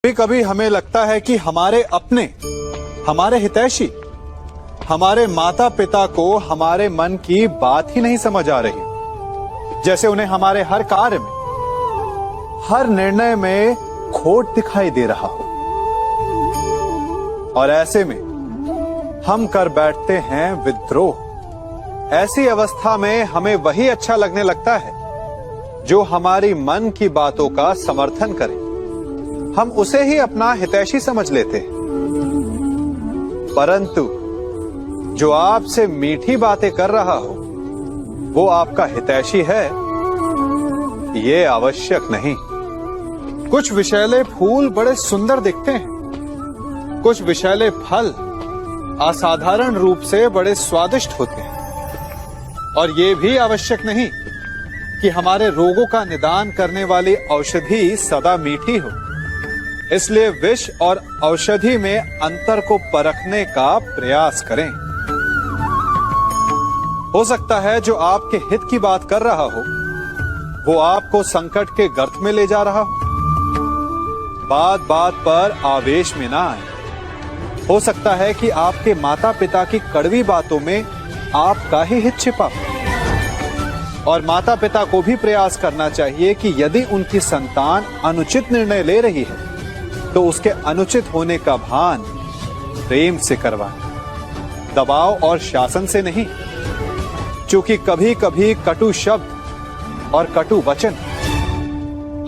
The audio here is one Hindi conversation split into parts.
कभी कभी हमें लगता है कि हमारे अपने, हमारे हितैषी, हमारे माता पिता को हमारे मन की बात ही नहीं समझ आ रही, जैसे उन्हें हमारे हर कार्य में, हर निर्णय में खोट दिखाई दे रहा हो। और ऐसे में हम कर बैठते हैं विद्रोह। ऐसी अवस्था में हमें वही अच्छा लगने लगता है जो हमारी मन की बातों का समर्थन करे। हम उसे ही अपना हितैषी समझ लेते हैं। परंतु जो आपसे मीठी बातें कर रहा हो वो आपका हितैषी है, ये आवश्यक नहीं। कुछ विषैले फूल बड़े सुंदर दिखते हैं, कुछ विषैले फल असाधारण रूप से बड़े स्वादिष्ट होते हैं। और ये भी आवश्यक नहीं कि हमारे रोगों का निदान करने वाली औषधि सदा मीठी हो। इसलिए विष और औषधि में अंतर को परखने का प्रयास करें। हो सकता है जो आपके हित की बात कर रहा हो वो आपको संकट के गर्त में ले जा रहा हो। बात बात पर आवेश में ना आए। हो सकता है कि आपके माता पिता की कड़वी बातों में आपका ही हित छिपा हो। और माता पिता को भी प्रयास करना चाहिए कि यदि उनकी संतान अनुचित निर्णय ले रही है तो उसके अनुचित होने का भान प्रेम से करवाएं, दबाव और शासन से नहीं। क्योंकि कभी कभी कटु शब्द और कटु वचन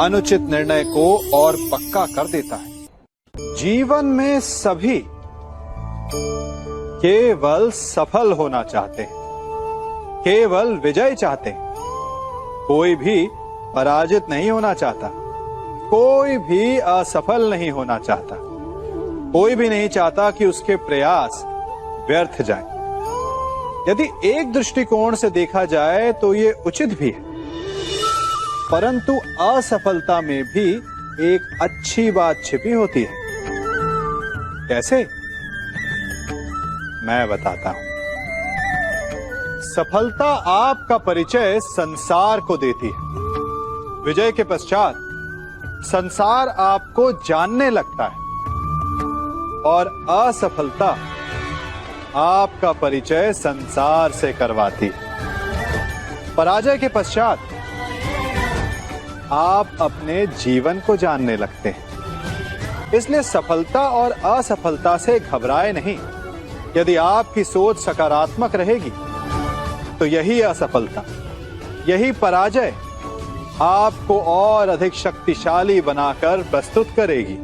अनुचित निर्णय को और पक्का कर देता है। जीवन में सभी केवल सफल होना चाहते हैं, केवल विजय चाहते हैं। कोई भी पराजित नहीं होना चाहता, कोई भी असफल नहीं होना चाहता, कोई भी नहीं चाहता कि उसके प्रयास व्यर्थ जाएं। यदि एक दृष्टिकोण से देखा जाए तो ये उचित भी है, परंतु असफलता में भी एक अच्छी बात छिपी होती है। कैसे? मैं बताता हूं। सफलता आपका परिचय संसार को देती है। विजय के पश्चात संसार आपको जानने लगता है। और असफलता आपका परिचय संसार से करवाती है। पराजय के पश्चात आप अपने जीवन को जानने लगते हैं। इसलिए सफलता और असफलता से घबराए नहीं। यदि आपकी सोच सकारात्मक रहेगी तो यही असफलता, यही पराजय आपको और अधिक शक्तिशाली बनाकर प्रस्तुत करेगी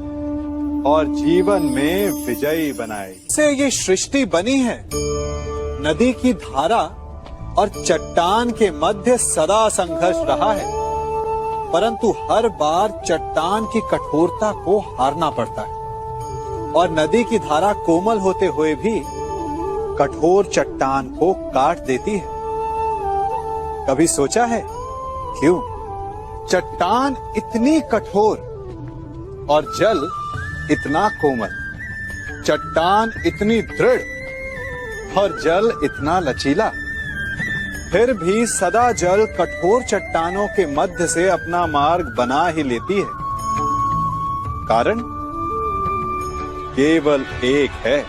और जीवन में विजयी बनाएगी। से ये सृष्टि बनी है। नदी की धारा और चट्टान के मध्य सदा संघर्ष रहा है, परंतु हर बार चट्टान की कठोरता को हारना पड़ता है। और नदी की धारा कोमल होते हुए भी कठोर चट्टान को काट देती है। कभी सोचा है क्यों? चट्टान इतनी कठोर और जल इतना कोमल, चट्टान इतनी दृढ़ और जल इतना लचीला, फिर भी सदा जल कठोर चट्टानों के मध्य से अपना मार्ग बना ही लेती है। कारण केवल एक है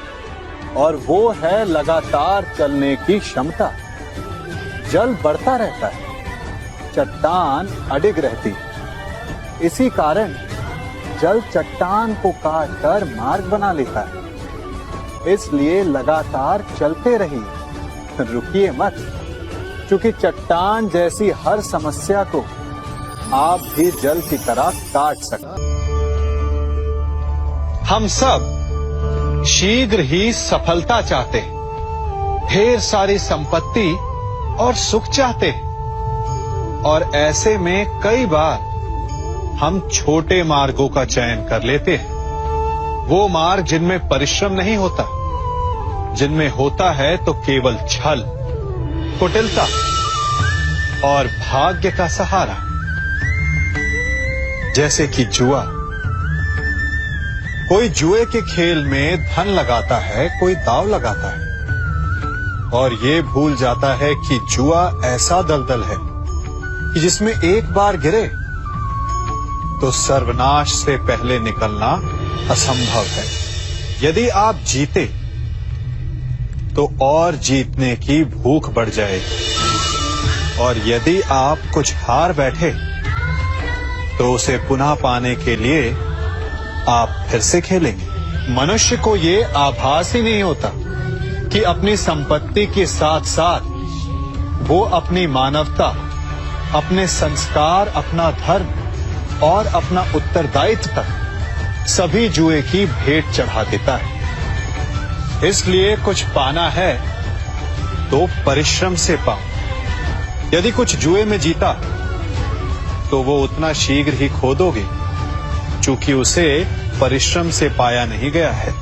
और वो है लगातार चलने की क्षमता। जल बढ़ता रहता है, चट्टान अडिग रहती है। इसी कारण जल चट्टान को काटकर मार्ग बना लेता है। इसलिए लगातार चलते रहिए, रुकिए मत, क्योंकि चट्टान जैसी हर समस्या को आप भी जल की तरह काट सकते। हम सब शीघ्र ही सफलता चाहते हैं, ढेर सारी संपत्ति और सुख चाहते हैं। और ऐसे में कई बार हम छोटे मार्गों का चयन कर लेते हैं। वो मार्ग जिनमें परिश्रम नहीं होता, जिनमें होता है तो केवल छल, कुटिलता और भाग्य का सहारा। जैसे कि जुआ। कोई जुए के खेल में धन लगाता है, कोई दांव लगाता है और ये भूल जाता है कि जुआ ऐसा दलदल है कि जिसमें एक बार गिरे तो सर्वनाश से पहले निकलना असंभव है। यदि आप जीते तो और जीतने की भूख बढ़ जाएगी, और यदि आप कुछ हार बैठे तो उसे पुनः पाने के लिए आप फिर से खेलेंगे। मनुष्य को ये आभास ही नहीं होता कि अपनी संपत्ति के साथ साथ वो अपनी मानवता, अपने संस्कार, अपना धर्म और अपना उत्तरदायित्व तक सभी जुए की भेंट चढ़ा देता है। इसलिए कुछ पाना है तो परिश्रम से पाओ। यदि कुछ जुए में जीता तो वो उतना शीघ्र ही खो दोगे, चूंकि उसे परिश्रम से पाया नहीं गया है,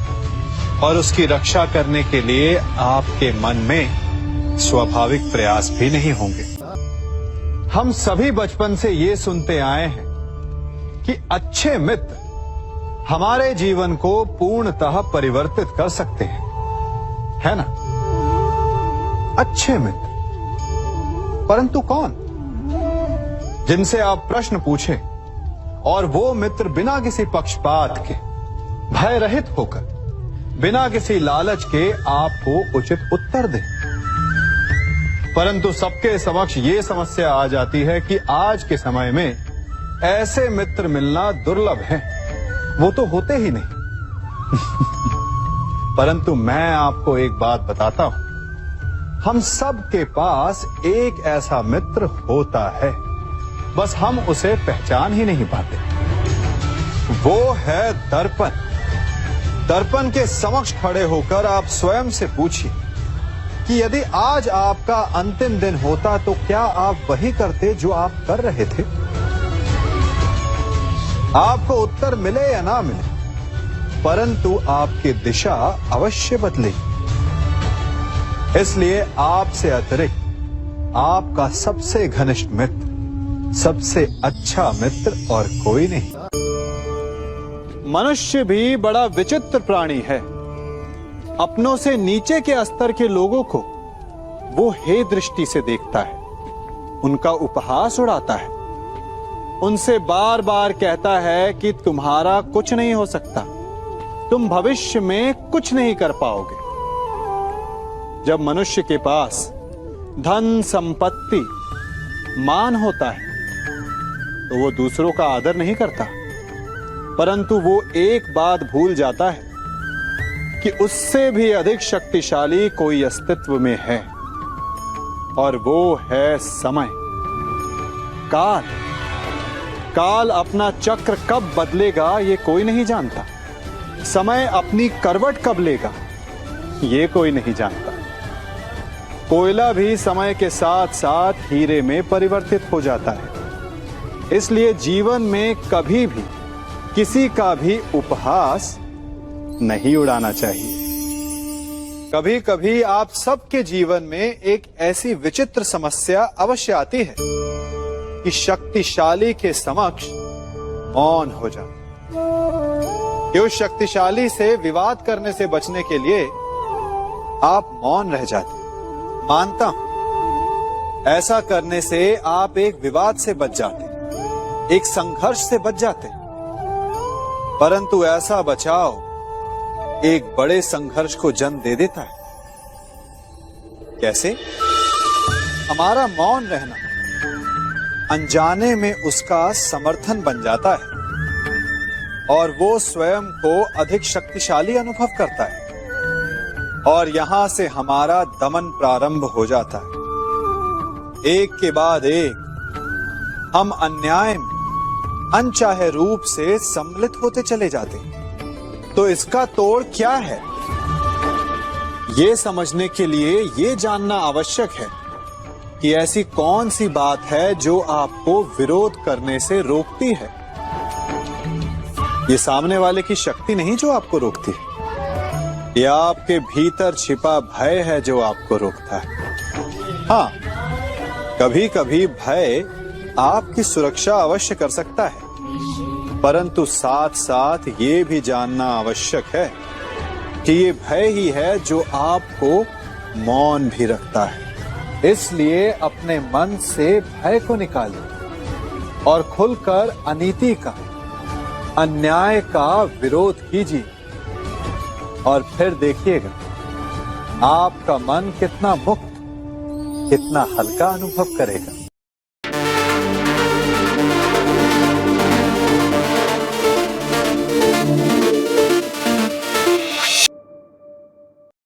और उसकी रक्षा करने के लिए आपके मन में स्वाभाविक प्रयास भी नहीं होंगे। हम सभी बचपन से ये सुनते आए हैं कि अच्छे मित्र हमारे जीवन को पूर्णतः परिवर्तित कर सकते हैं, है ना? अच्छे मित्र, परंतु कौन? जिनसे आप प्रश्न पूछें और वो मित्र बिना किसी पक्षपात के, भय रहित होकर, बिना किसी लालच के आपको उचित उत्तर दें। परंतु सबके समक्ष ये समस्या आ जाती है कि आज के समय में ऐसे मित्र मिलना दुर्लभ है, वो तो होते ही नहीं। परंतु मैं आपको एक बात बताता हूं, हम सब के पास एक ऐसा मित्र होता है, बस हम उसे पहचान ही नहीं पाते। वो है दर्पण। दर्पण के समक्ष खड़े होकर आप स्वयं से पूछिए कि यदि आज आपका अंतिम दिन होता तो क्या आप वही करते जो आप कर रहे थे? आपको उत्तर मिले या ना मिले, परंतु आपकी दिशा अवश्य बदलेगी। इसलिए आपसे अतिरिक्त आपका सबसे घनिष्ठ मित्र, सबसे अच्छा मित्र और कोई नहीं। मनुष्य भी बड़ा विचित्र प्राणी है। अपनों से नीचे के स्तर के लोगों को वो हे दृष्टि से देखता है, उनका उपहास उड़ाता है, उनसे बार बार कहता है कि तुम्हारा कुछ नहीं हो सकता, तुम भविष्य में कुछ नहीं कर पाओगे। जब मनुष्य के पास धन, संपत्ति, मान होता है तो वो दूसरों का आदर नहीं करता, परंतु वो एक बात भूल जाता है कि उससे भी अधिक शक्तिशाली कोई अस्तित्व में है, और वो है समय। काल। काल अपना चक्र कब बदलेगा ये कोई नहीं जानता। समय अपनी करवट कब लेगा ये कोई नहीं जानता। कोयला भी समय के साथ साथ हीरे में परिवर्तित हो जाता है। इसलिए जीवन में कभी भी किसी का भी उपहास नहीं उड़ाना चाहिए। कभी कभी आप सबके जीवन में एक ऐसी विचित्र समस्या अवश्य आती है कि शक्तिशाली के समक्ष मौन हो जाए। कि उस शक्तिशाली से विवाद करने से बचने के लिए आप मौन रह जाते। मानता हूं, ऐसा करने से आप एक विवाद से बच जाते, एक संघर्ष से बच जाते, परंतु ऐसा बचाव एक बड़े संघर्ष को जन्म दे देता है। कैसे? हमारा मौन रहना अनजाने में उसका समर्थन बन जाता है, और वो स्वयं को अधिक शक्तिशाली अनुभव करता है, और यहां से हमारा दमन प्रारंभ हो जाता है। एक के बाद एक हम अन्याय में अनचाहे रूप से सम्मिलित होते चले जाते हैं। तो इसका तोड़ क्या है? ये समझने के लिए ये जानना आवश्यक है कि ऐसी कौन सी बात है जो आपको विरोध करने से रोकती है। ये सामने वाले की शक्ति नहीं जो आपको रोकती है, ये आपके भीतर छिपा भय है जो आपको रोकता है। हाँ, कभी कभी भय आपकी सुरक्षा अवश्य कर सकता है, परंतु साथ साथ ये भी जानना आवश्यक है कि ये भय ही है जो आपको मौन भी रखता है। इसलिए अपने मन से भय को निकालिए और खुलकर अनीति का, अन्याय का विरोध कीजिए और फिर देखिएगा आपका मन कितना मुक्त, कितना हल्का अनुभव करेगा।